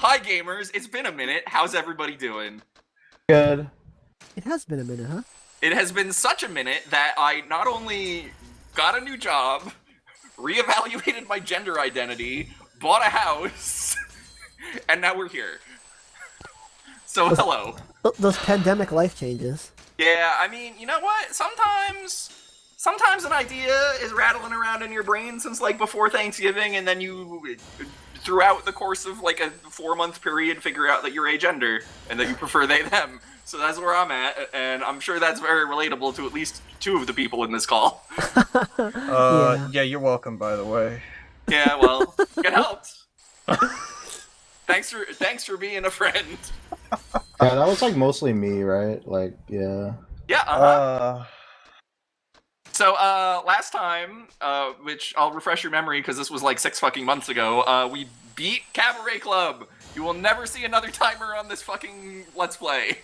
Hi gamers, it's been a minute. How's everybody doing? Good. It has been a minute, huh? It has been such a minute that I not only got a new job, reevaluated my gender identity, bought a house, and now we're here. So hello. Those pandemic life changes. Yeah, I mean, you know what? Sometimes an idea is rattling around in your brain since like before Thanksgiving, and then you, throughout the course of like a 4-month period, figure out that you're agender and that you prefer they them. So that's where I'm at, and I'm sure that's very relatable to at least 2 of the people in this call. Yeah, you're welcome, by the way. Yeah, well, it helped. Thanks for being a friend. Yeah, that was like mostly me, right? Like, yeah. Yeah, So, last time, which I'll refresh your memory because this was like 6 fucking months ago, we beat Cabaret Club. You will never see another timer on this fucking Let's Play.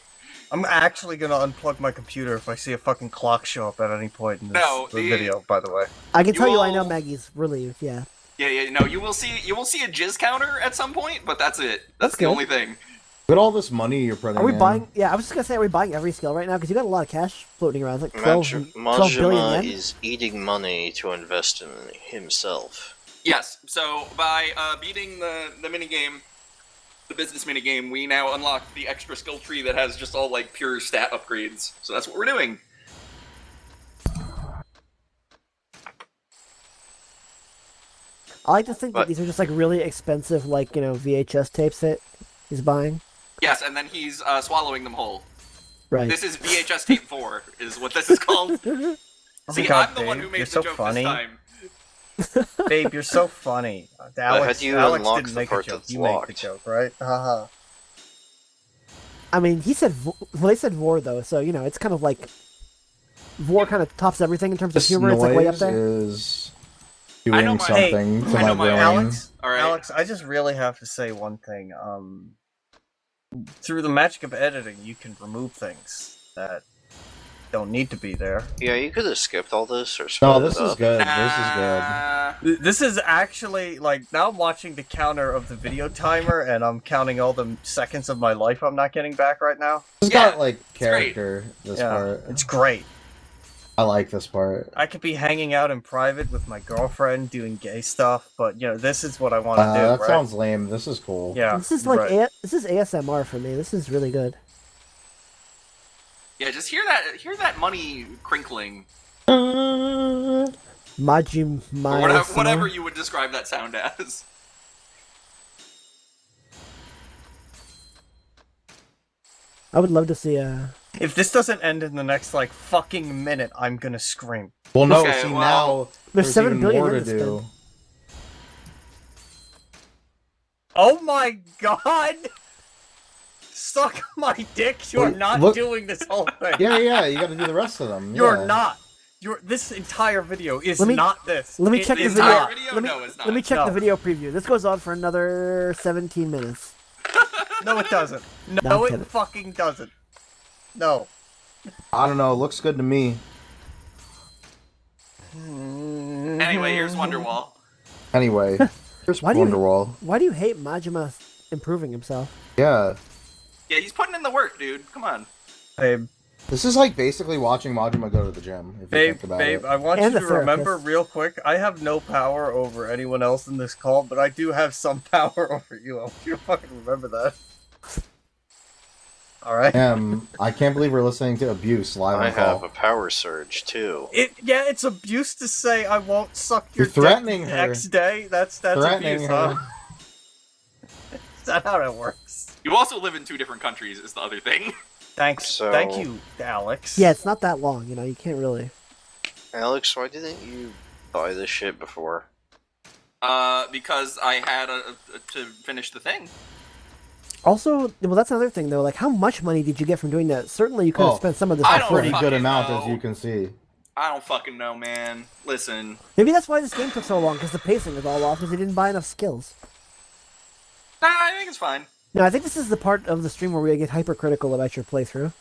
I'm actually gonna unplug my computer if I see a fucking clock show up at any point in this video, by the way. I can tell you I know Maggie's relieved, yeah. Yeah, no, you will see a jizz counter at some point, but that's it. That's the good. only thing. Look at all this money you're putting in. Are we buying? Yeah, I was just gonna say, are we buying every skill right now? Because you got a lot of cash floating around. It's like 12 billion yen. is eating money to invest in himself. Yes, so by beating the minigame, the business minigame, we now unlock the extra skill tree that has just all like pure stat upgrades. So that's what we're doing. I like to think that these are just like really expensive, like, you know, VHS tapes that he's buying. Yes, and then he's swallowing them whole. Right. This is VHS tape 4, is what this is called. See, God, I'm the one who Babe, made you're the so joke funny. this time. Babe, you're so funny. How do you unlock didn't the make a part joke. that's You made the locked? joke, right? Haha. I mean, he said, well, they said Vor though, so, you know, it's kind of like, Vor kind of tops everything in terms of This humor. It's like way up noise there. is I know doing my- something to I my know my brain. Alex, All right. Alex, I just really have to say one thing. Through the magic of editing, you can remove things that don't need to be there. Yeah, you could have skipped all this or No, sped this it is up. good. This is good. This is actually, like, now I'm watching the counter of the video timer, and I'm counting all the seconds of my life I'm not getting back right now. It's Yeah, got like great. character. This Yeah, part. it's great. I like this part. I could be hanging out in private with my girlfriend doing gay stuff, but, you know, this is what I want to do, That right? sounds lame. This is cool. Yeah, This is like right. this is ASMR for me. This is really good. Yeah, just hear that money crinkling. Majim Or whatever you would describe that sound as. I would love to see a. If this doesn't end in the next, like, fucking minute, I'm gonna scream. Well, no. Okay, see well, now there's 7 even billion more to in this do. thing. Oh my god! Suck my dick, you're Wait, not look- doing this whole thing. Yeah, you got to do the rest of them. You're yeah. not. This entire video is Let me- not this. Let me It check the is video. entire not. video? Let me, No, it's not. let me check No. the video preview. This goes on for another 17 minutes. No, it doesn't. No, No, I'm it kidding. fucking doesn't. No. I don't know. It looks good to me. Anyway, here's Wonderwall. Anyway, here's Why do you- Wonderwall. Why do you hate Majima improving himself? Yeah. Yeah, he's putting in the work, dude. Come on. Babe, This is like basically watching Majima go to the gym. If you babe, think about babe, it. I want And you the to remember therapist. real quick, I have no power over anyone else in this call, but I do have some power over you. I want you to fucking remember that. Alright? I can't believe we're listening to abuse live I on have call. a power surge too. It's abuse to say I won't suck your You're threatening dick her. next day. That's Threatening abuse, her. huh? Is that how that works? You also live in 2 different countries, is the other thing. Thanks. So- Thank you, Alex. Yeah, it's not that long. You know, you can't really. Alex, why didn't you buy this shit before? Because I had to finish the thing. Also, well, that's another thing though. Like, how much money did you get from doing that? Certainly, you could have Oh, spent some of this. I for don't free. Pretty good fucking amount, know. as you can see. I don't fucking know, man. Listen. Maybe that's why this game took so long, because the pacing is all off, because they didn't buy enough skills. Nah, I think it's fine. No, I think this is the part of the stream where we get hypercritical about your playthrough.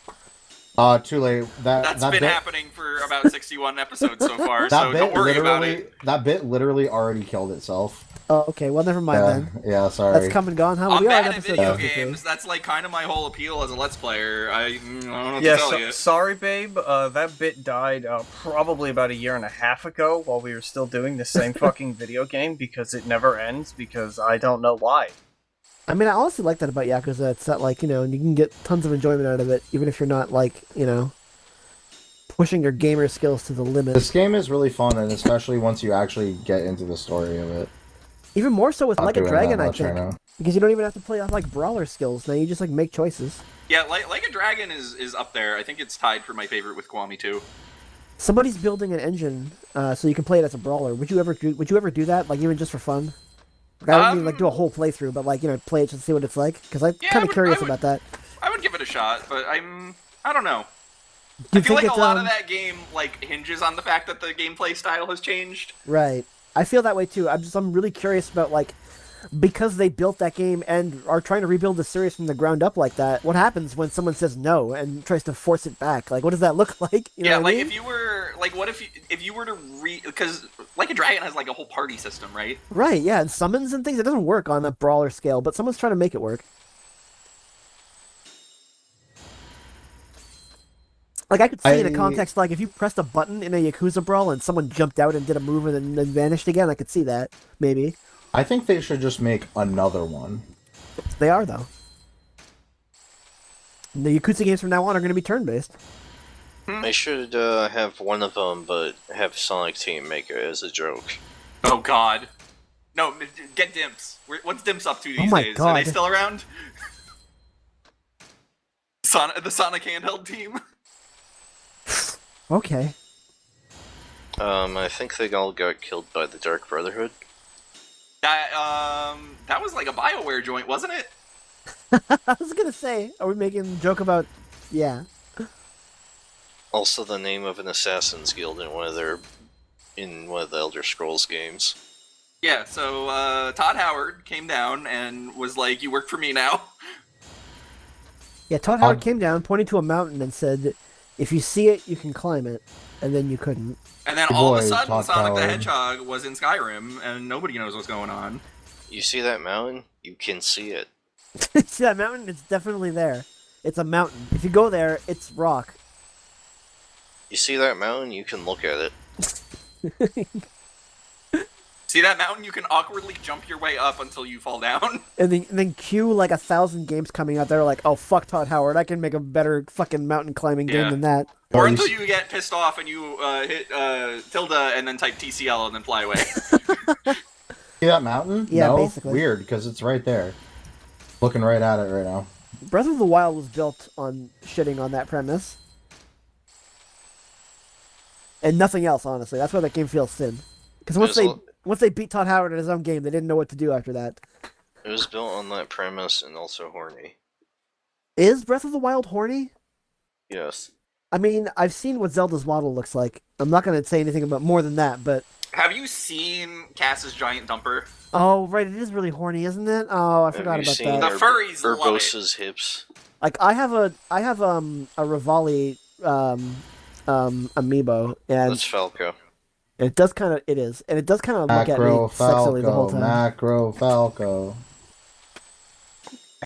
Too late. That's that been bit, happening for about 61 episodes so far, That so bit don't worry about literally, it. that bit literally already killed itself. Oh, okay. Well, never mind then. Yeah, sorry. That's come and gone. Huh? I'm We are bad on at episode video 53. games. That's like kind of my whole appeal as a Let's Player. I don't know what Yeah, to tell you. sorry, babe. That bit died probably about 1.5 years ago while we were still doing the same fucking video game because it never ends because I don't know why. I mean, I honestly like that about Yakuza. It's that, like, you know, you can get tons of enjoyment out of it, even if you're not, like, you know, pushing your gamer skills to the limit. This game is really fun, and especially once you actually get into the story of it. Even more so with Not Like a doing Dragon, that I much right think. now. Because you don't even have to play like brawler skills. Now you just, like, make choices. Yeah, like a Dragon is up there. I think it's tied for my favorite with Kiwami too. Somebody's building an engine so you can play it as a brawler. Would you ever do that, like, even just for fun? Like, I don't mean, like, do a whole playthrough, but, like, you know, play it just to see what it's like? Because I'm Yeah, kind I of would- curious I would- about that. I would give it a shot, but I don't know. Do I you feel like think a lot it's, of that game like hinges on the fact that the gameplay style has changed. Right. I feel that way too. I'm really curious about, like, because they built that game and are trying to rebuild the series from the ground up like that. What happens when someone says no and tries to force it back? Like, what does that look like? You know Yeah, what I like mean? if you were like, what if you were to because like a Dragon has like a whole party system, right? Right. Yeah, and summons and things. It doesn't work on a brawler scale, but someone's trying to make it work. Like, I could see in a context, like, if you pressed a button in a Yakuza brawl and someone jumped out and did a move and then vanished again, I could see that, maybe. I think they should just make another one. They are, though. The Yakuza games from now on are going to be turn-based. They should have one of them, but have Sonic Team make it as a joke. Oh God, no! Get Dimps. What's Dimps up to these my days? God. Are they still around? The Sonic handheld team. Okay. I think they all got killed by the Dark Brotherhood. That was like a BioWare joint, wasn't it? I was going to say, are we making a joke about... Yeah. Also the name of an Assassin's Guild in one of the Elder Scrolls games. Yeah. So Todd Howard came down and was like, "You work for me now." Yeah, Todd Howard came down, pointed to a mountain, and said, if you see it, you can climb it. And then you couldn't. And then Good all of a boy, sudden, Todd Sonic the Howard. Hedgehog was in Skyrim, and nobody knows what's going on. You see that mountain? You can see it. See that mountain? It's definitely there. It's a mountain. If you go there, it's rock. You see that mountain? You can look at it. See that mountain? You can awkwardly jump your way up until you fall down. And then cue like 1,000 games coming out there like, oh, fuck Todd Howard. I can make a better fucking mountain climbing game Yeah. than that. Or Oh, until you you get pissed off and you hit tilde and then type TCL and then fly away. See that mountain? Yeah, no? basically. Weird, because it's right there. Looking right at it right now. Breath of the Wild was built on shitting on that premise. And nothing else, honestly. That's why that game feels thin. Because once they beat Todd Howard in his own game, they didn't know what to do after that. It was built on that premise and also horny. Is Breath of the Wild horny? Yes. I mean, I've seen what Zelda's model looks like. I'm not going to say anything about more than that, but... Have you seen Cass's giant dumper? Oh, right, it is really horny, isn't it? Oh, I forgot Have you about seen that. The furries love it. Urbosa's hips? Like, I have a Rivali amiibo, and That's Falco. it does kind of look at me Macro sexily the whole Falco. time. Macro Falco.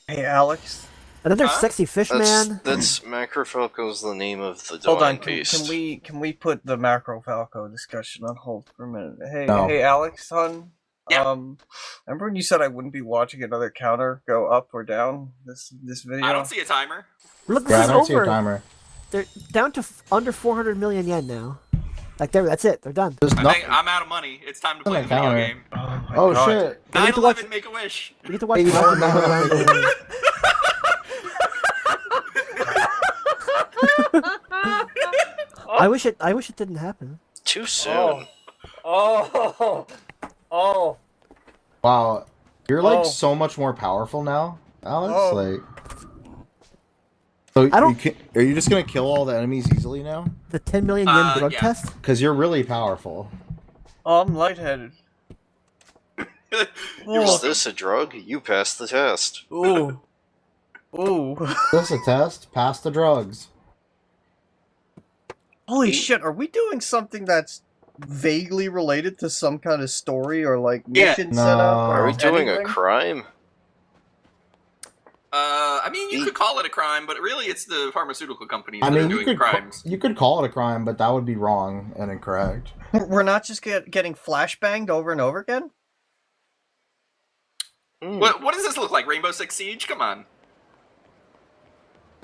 Hey, Alex. Another Huh? sexy fish man. That's Macro Falco's the name of the Hold on, divine can beast. we put the Macro Falco discussion on hold for a minute? Hey, No. hey, Alex, son. Yeah. Remember when you said I wouldn't be watching another counter go up or down this video? I don't see a timer. Look, this Yeah, I is don't see a over. timer. They're down to under 400 million yen now. Like, that's it. They're done. There's I nothing. think I'm out of money. It's time to play the Nothing video counter. game. Oh, my Oh God. shit. We get to watch- 9/11, make a wish. We get to watch. I wish it didn't happen. Too soon. Oh. Wow. You're like Oh. so much more powerful now, Alex. Oh. Like. So I don't- are you just gonna kill all the enemies easily now? The 10 million yen drug yeah. test. Because you're really powerful. Oh, I'm lightheaded. Is this a drug? You passed the test. Ooh. Ooh. Is this a test? Pass the drugs. Holy shit, are we doing something that's vaguely related to some kind of story or like Yeah. mission No. setup? Are Or we doing a anything? crime? I mean, you could call it a crime, but really it's the pharmaceutical companies I that are mean, you doing could the crimes. you could call it a crime, but that would be wrong and incorrect. We're not just getting flashbanged over and over again? What does this look like? Rainbow Six Siege? Come on.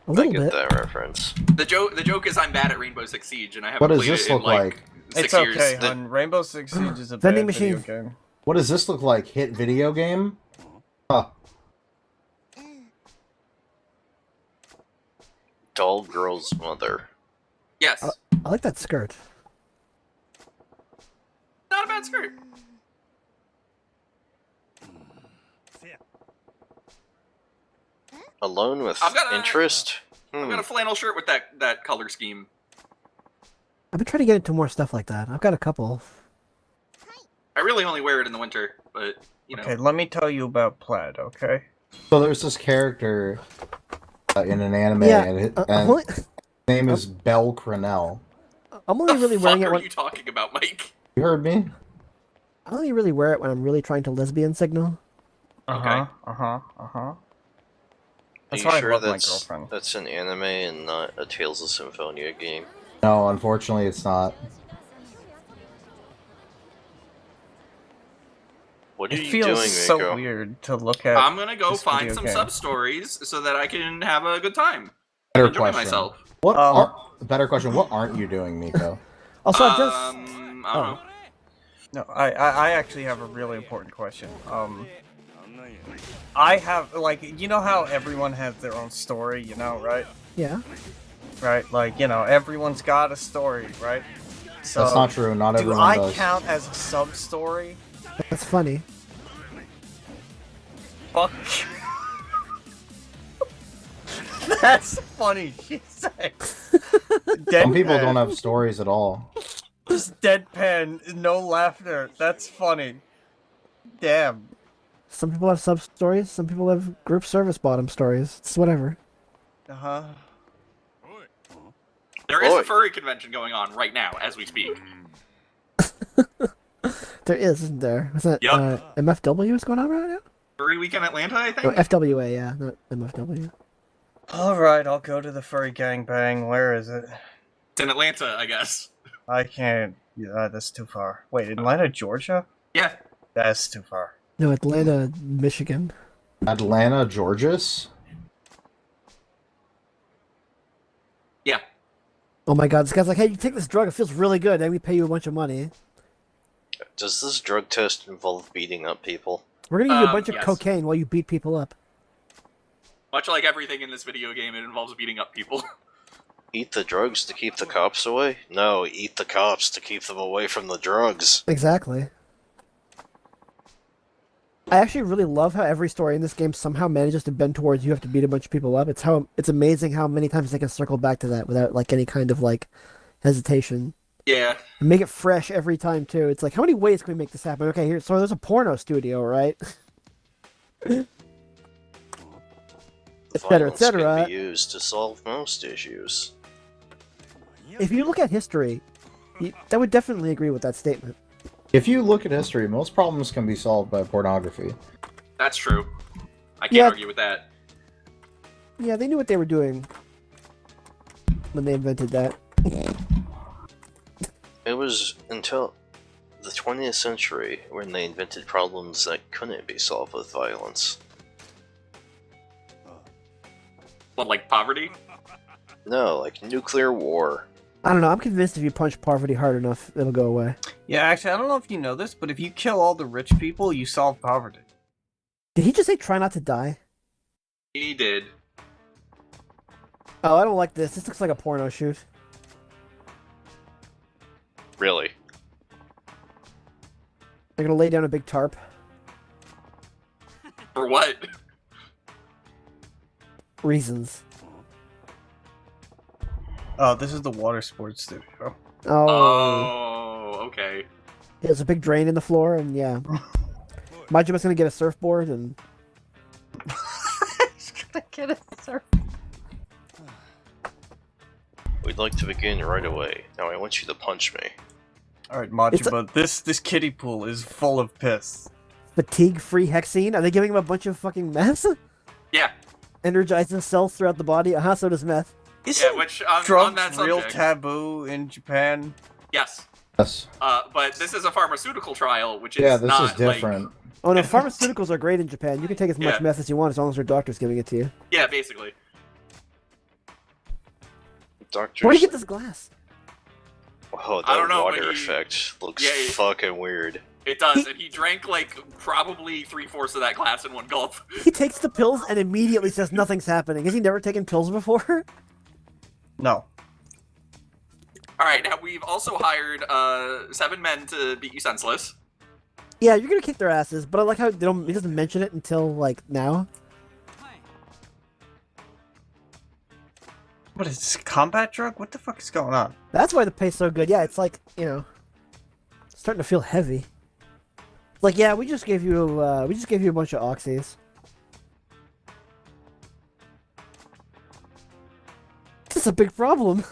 A I little get bit. that reference. The joke is I'm bad at Rainbow Six Siege, and I haven't What does played this it in look like? 6 It's years. okay, hun. Rainbow Six Siege is a Vending bad video machine. game. What does this look like? Hit video game? Huh. Doll girl's mother. Yes. I like that skirt. Not a bad skirt. Alone with I've got a- interest? I've got a flannel shirt with that color scheme. I've been trying to get into more stuff like that. I've got a couple. I really only wear it in the winter, but you know. Okay, let me tell you about Plaid, okay? So there's this character in an anime, Yeah, and I'm only, his name is Belle Crenell. I'm What only the really wearing fuck it are when you talking about, Mike? You heard me? I only really wear it when I'm really trying to lesbian signal. Okay. Are That's you why sure I love my that's girlfriend. that's an anime and not a Tales of Symphonia game? No, unfortunately, it's not. What are It you feels doing, so Miko? weird to look at. I'm gonna go this find video some game. sub stories so that I can have a good time. Better Enjoy question. myself. What? Um, Better question. What aren't you doing, Miko? Also, I've just I don't know. No, I actually have a really important question. I have, like, you know how everyone has their own story, you know, right? yeah. Right? Like, you know, everyone's got a story, right? So, That's not true. Not do everyone I does. count as a sub-story? That's funny. Fuck. That's funny, she said. Some people don't have stories at all. Just deadpan, no laughter. That's funny. Damn. Some people have sub stories. Some people have group service bottom stories. It's whatever. Uh-huh. There is Oi. a furry convention going on right now as we speak. There is, isn't there? Was that Yup. MFW is going on right now? Furry Weekend Atlanta, I Oh, think. FWA, yeah, not MFW. Alright, I'll go to the furry gangbang. Where is it? It's in Atlanta, I guess. I can't. Yeah, that's too far. Wait, Atlanta, Georgia? Yeah. That's too far. No, Atlanta, Michigan. Atlanta, Georgia's? Yeah. Oh my god, this guy's like, hey, you take this drug, it feels really good, then we pay you a bunch of money. Does this drug test involve beating up people? We're gonna give you a bunch Yes. of cocaine while you beat people up. Much like everything in this video game, it involves beating up people. Eat the drugs to keep the cops away? No, eat the cops to keep them away from the drugs. Exactly. I actually really love how every story in this game somehow manages to bend towards you have to beat a bunch of people up. It's amazing how many times they can circle back to that without like any kind of like hesitation. Yeah. And make it fresh every time too. It's like, how many ways can we make this happen? Okay, here, so there's a porno studio, right? Violence etc. can be used to solve most issues. If you look at history, that would definitely agree with that statement. If you look at history, most problems can be solved by pornography. That's true. I can't Yeah. argue with that. Yeah, they knew what they were doing when they invented that. It was until the 20th century when they invented problems that couldn't be solved with violence. What, like poverty? No, like nuclear war. I don't know, I'm convinced if you punch poverty hard enough, it'll go away. Yeah, actually, I don't know if you know this, but if you kill all the rich people, you solve poverty. Did he just say try not to die? He did. Oh, I don't like this. This looks like a porno shoot. Really? They're gonna lay down a big tarp. For what? Reasons. Oh, this is the water sports studio. Oh. Oh, okay. There's a big drain in the floor, and yeah. Majima's gonna get a surfboard, and... He's gonna get a surf. We'd like to begin right away. Now I want you to punch me. Alright, Majima, this kiddie pool is full of piss. Fatigue-free hexene? Are they giving him a bunch of fucking meth? Yeah. Energizes cells throughout the body? So does meth. Isn't which on drugs that real subject, taboo in Japan? yes. Yes. But this is a pharmaceutical trial, which is Yeah, this not is different. Oh no, pharmaceuticals are great in Japan. You can take as much Yeah. meth as you want as long as your doctor's giving it to you. Yeah, basically. Doctors. Where do you get this glass? Oh, that I don't know, water but effect looks Yeah, fucking weird. It does, and he drank like probably 3/4 of that glass in one gulp. He takes the pills and immediately says nothing's happening. Has he never taken pills before? No. All right, now we've also hired 7 men to beat you senseless. Yeah, you're gonna kick their asses, but I like how he doesn't mention it until, like, now. What is this, a combat drug? What the fuck is going on? That's why the pay's so good. Yeah, it's like, starting to feel heavy. It's like, yeah, we just gave you a bunch of oxys. This is a big problem.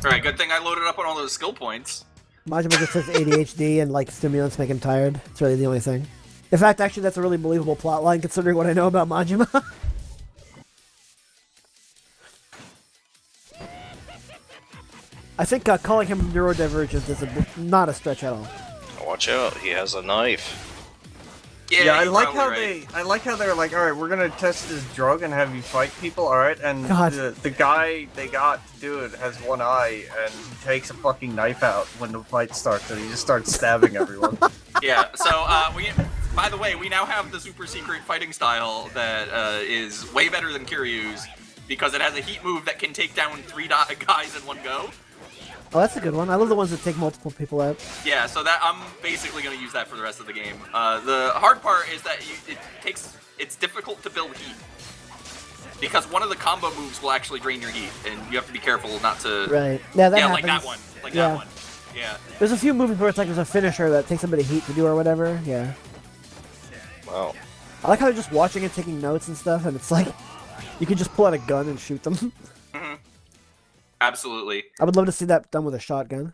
All right, good thing I loaded up on all those skill points. Majima just says ADHD and, like, stimulants make him tired. It's really the only thing. In fact, actually, that's a really believable plot line considering what I know about Majima. I think calling him neurodivergent is not a stretch at all. Watch out, he has a knife. Yeah, I you're like probably how they're like, all right, we're gonna test this drug and have you fight people, all right? And God. the guy they got to do it has one eye and he takes a fucking knife out when the fight starts and he just starts stabbing everyone. Yeah, so by the way, we now have the super secret fighting style that is way better than Kiryu's because it has a heat move that can take down 3 guys in one go. Oh, that's a good one. I love the ones that take multiple people out. Yeah, so that I'm basically going to use that for the rest of the game. The hard part is that it's difficult to build heat because one of the combo moves will actually drain your heat, and you have to be careful not to. Right. Yeah, that yeah, happens. like that one. Like Yeah. that one. Yeah. There's a few movies where it's like there's a finisher that takes a bit of heat to do or whatever. Yeah. Wow. I like how they're just watching and taking notes and stuff, and it's like you can just pull out a gun and shoot them. Mm-hmm. Absolutely. I would love to see that done with a shotgun.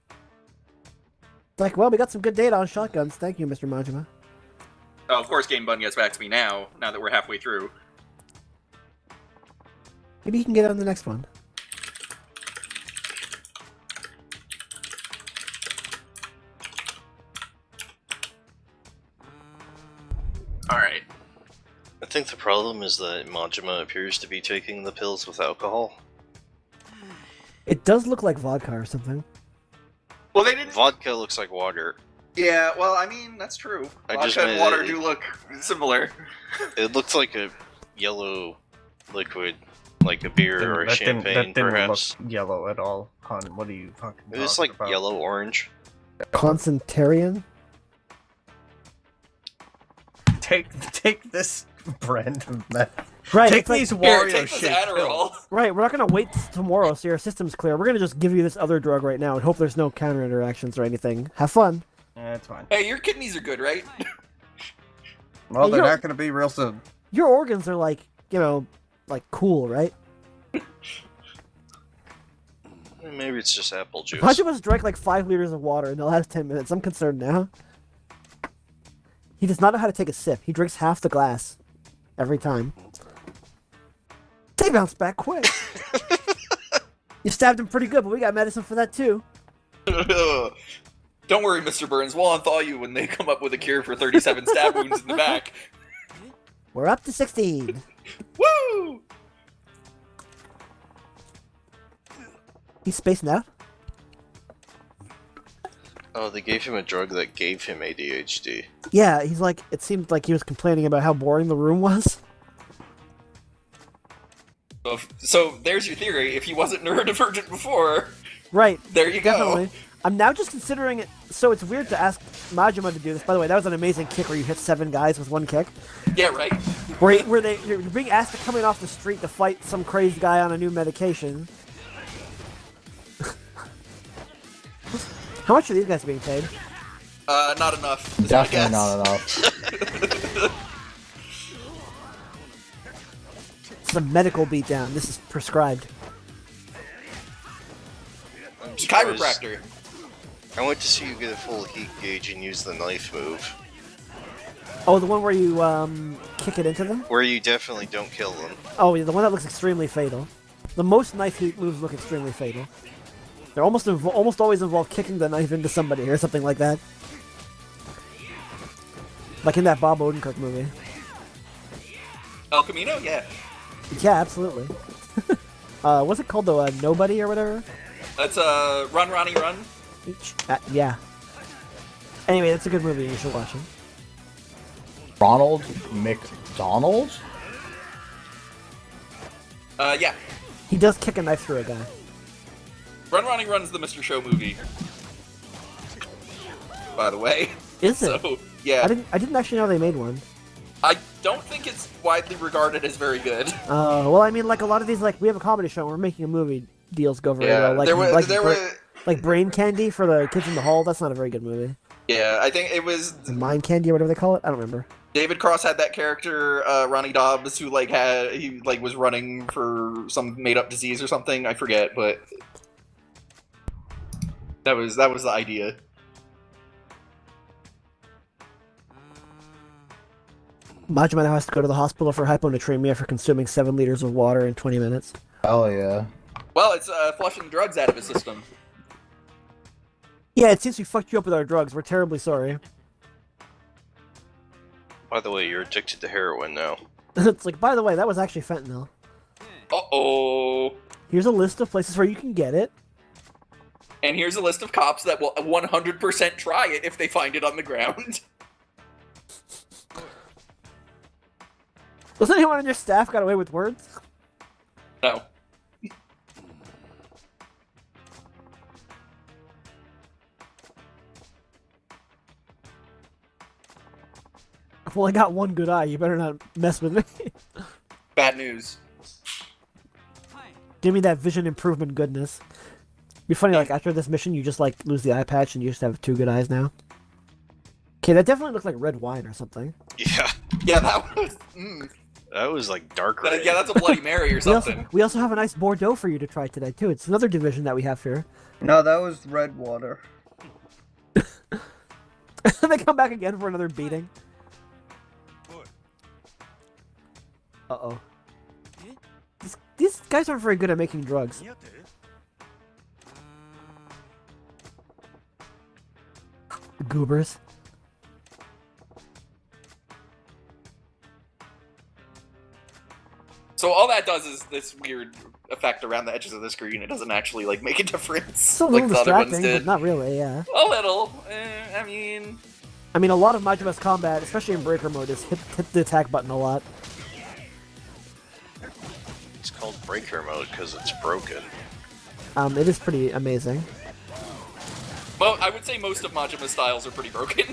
It's like, well, we got some good data on shotguns. Thank you, Mr. Majima. Oh, of course, Game Bun gets back to me now that we're halfway through. Maybe he can get on the next one. All right. I think the problem is that Majima appears to be taking the pills with alcohol. It does look like vodka or something. Well, they didn't. Vodka looks like water. Yeah, well, I mean, that's true. I Vodka just and meant water it- do look similar. It looks like a yellow liquid, like a beer or a champagne, that didn't perhaps. look yellow at all, hon. What are you fucking It was talking like about? yellow-orange. Concentrarian? Take this brand of meth. Right. Take it's like- these Here, Wario take this shaped Adderall. pills. Right, we're not gonna wait tomorrow so your system's clear. We're gonna just give you this other drug right now and hope there's no counter interactions or anything. Have fun. Yeah, that's fine. Hey, your kidneys are good, right? Well, Hey, they're you're- not gonna be real soon. Your organs are like, like cool, right? Maybe it's just apple juice. Majima's drank like 5 liters of water in the last 10 minutes. I'm concerned now. He does not know how to take a sip. He drinks half the glass every time. They bounce back quick. You stabbed him pretty good, but we got medicine for that too. Don't worry, Mr. Burns. We'll unthaw you when they come up with a cure for 37 stab wounds in the back. We're up to 16. Woo! He's spacing out. Oh, they gave him a drug that gave him ADHD. Yeah, he's like, it seemed like he was complaining about how boring the room was. So there's your theory. If he wasn't neurodivergent before, Right. there you go. Definitely. I'm now just considering it. So it's weird to ask Majima to do this. By the way, that was an amazing kick where you hit 7 guys with 1 kick. Yeah, right. Where you're being asked to come in off the street to fight some crazy guy on a new medication. How much are these guys being paid? Not enough. Is my Definitely guess. not enough. It's a medical beatdown. This is prescribed. I'm surprised. Chiropractor. I went to see you get a full heat gauge and use the knife move, Oh, the one where you kick it into them? where you definitely don't kill them. Oh, yeah, the one that looks extremely fatal. The most knife heat moves look extremely fatal. They're almost always involve kicking the knife into somebody or something like that. Like in that Bob Odenkirk movie. El Camino? Yeah. Yeah, absolutely. What's it called though? Nobody or whatever? That's Run, Ronnie, Run. Yeah. Anyway, that's a good movie. You should watch it. Ronald McDonald? Yeah. He does kick a knife through a guy. Run, Ronnie, Run's the Mr. Show movie. By the way. Is it? So, yeah. I didn't actually know they made one. I don't think it's widely regarded as very good. Well, I mean, like a lot of these, like we have a comedy show, and we're making a movie. Deals go very well. Like, like Brain Candy for the Kids in the Hall. That's not a very good movie. Yeah, I think it was Mind Candy or whatever they call it. I don't remember. David Cross had that character, Ronnie Dobbs, who was running for some made up disease or something. I forget, but that was the idea. Majima now has to go to the hospital for hyponatremia for consuming 7 liters of water in 20 minutes. Oh yeah. Well, it's flushing drugs out of his system. Yeah, it seems we fucked you up with our drugs. We're terribly sorry. By the way, you're addicted to heroin now. It's like, by the way, that was actually fentanyl. Uh-oh. Here's a list of places where you can get it. And here's a list of cops that will 100% try it if they find it on the ground. Does anyone on your staff got away with words? No. I've only got one good eye. You better not mess with me. Bad news. Give me that vision improvement goodness. Be funny, like after this mission, you just like lose the eye patch and you just have 2 good eyes now. Okay, that definitely looks like red wine or something. Yeah, Yeah, that was... that was like dark red. Yeah, that's a Bloody Mary or something. We also have a nice Bordeaux for you to try today too. It's another division that we have here. No, that was red water. They come back again for another beating. Uh-oh. These guys aren't very good at making drugs. Goobers. So all that does is this weird effect around the edges of the screen. It doesn't actually like make a difference It's a little like the other ones distracting, but did. not really, yeah. A little. I mean, A lot of Majima's combat, especially in breaker mode, is hit the attack button a lot. It's called breaker mode because it's broken. It is pretty amazing. well, I would say most of Majima's styles are pretty broken.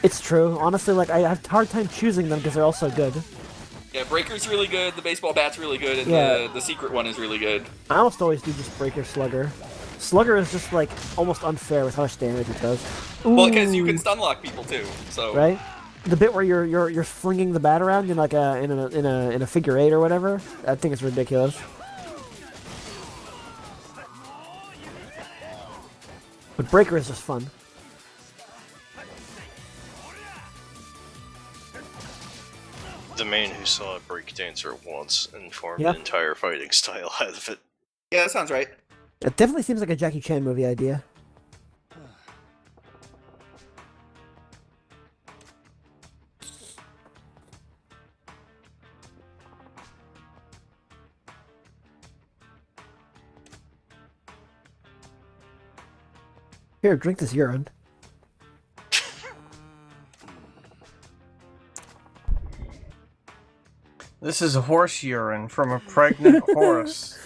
It's true. Honestly, like I have a hard time choosing them because they're all so good. Yeah, Breaker's really good, the baseball bat's really good, and Yeah. the secret one is really good. I almost always do just breaker slugger. Slugger is just like almost unfair with how much damage it does. Well, because you Ooh. can stun lock people too, so... Right? The bit where you're flinging the bat around in like in a figure 8 or whatever. I think it's ridiculous. But breaker is just fun. The man who saw a breakdancer once and formed Yep. an entire fighting style out of it. Yeah, that sounds right. It definitely seems like a Jackie Chan movie idea. Here, drink this urine. This is horse urine from a pregnant horse.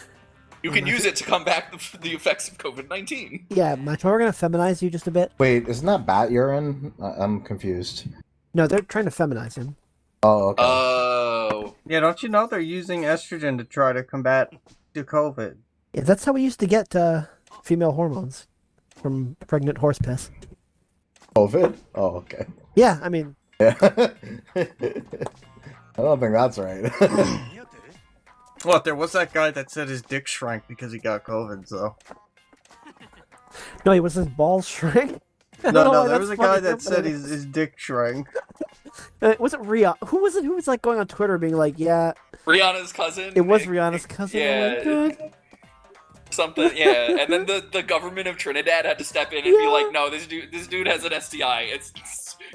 You can use it to combat the effects of COVID-19. Yeah, Macho, we're gonna feminize you just a bit. Wait, isn't that bat urine? I'm confused. No, they're trying to feminize him. Oh, okay. Oh. Yeah, don't you know they're using estrogen to try to combat the COVID? Yeah, that's how we used to get female hormones from pregnant horse piss. COVID? Oh, okay. Yeah, I mean, Yeah. I don't think that's right. What? There was that guy that said his dick shrank because he got COVID. So No, he was his balls shrank. no, there was a guy that said his dick shrank. Was it Rihanna? Who was it? Who was like going on Twitter being like, "Yeah, Rihanna's cousin. it was Rihanna's cousin." Yeah. Oh my God. Something, yeah. And then the government of Trinidad had to step in and be like, no, this dude has an STI. It's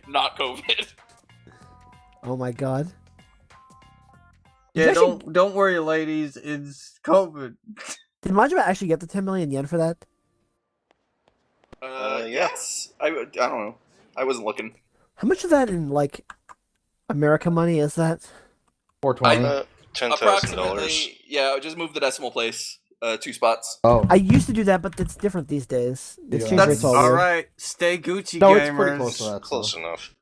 not COVID. Oh my God. Yeah, Actually- don't worry, ladies. It's COVID. Did Majima actually get the 10 million yen for that? Yeah. Yes. I don't know. I wasn't looking. How much of that in like America money is that? 420. $10,000. Approximately, yeah, just move the decimal place 2 spots. Oh, I used to do that, but it's different these days. The Yeah. exchange That's rate's all all weird. right. Stay Gucci, no, gamers. it's pretty close to that. Close so. enough.